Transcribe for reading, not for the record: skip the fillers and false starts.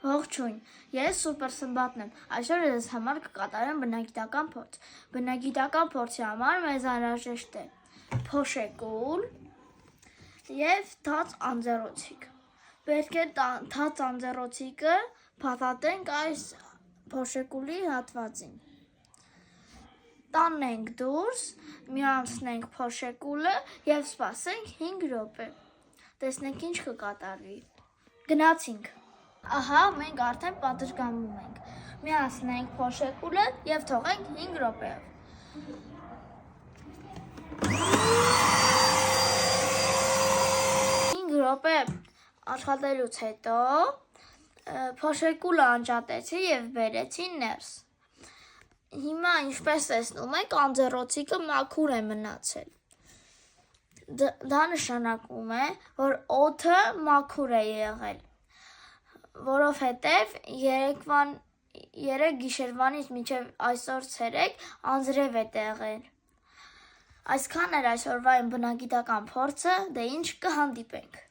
Ողջույն, ես Սուպեր Սմբատն եմ, այսօր ես համար կկատարեմ բնագիտական փորձ, բնագիտական փորձի համար մեզ անհրաժեշտ է փոշեկուլ և թաց անձեռոցիկ, պետք է թաց անձեռոցիկը փաթաթենք այս փոշեկուլի հատվածին, տանենք դուրս, միացնենք փոշեկուլը և սպասենք 5 րոպե, տեսնենք ինչ կկատարվի, գնացինք, ահա մենք արդեն պատշգամբում ենք, միացնենք փոշեկուլը և թողենք 5 րոպեով, 5 րոպե աշխատելուց հետո փոշեկուլը անջատեցի և բերեցի ներս, հիմա ինչպես տեսնում եք անձեռոցիկը մաքուր է մնացել, դա նշանակում է, որ օդը մաքուր է եղել, որովհետև երեկ գիշերվանից մինչև այսօր ցերեկ անձրև է եղել, այսքան էր այսօրվա իմ բնագիտական փորձը, դե ինչ կհանդիպենք։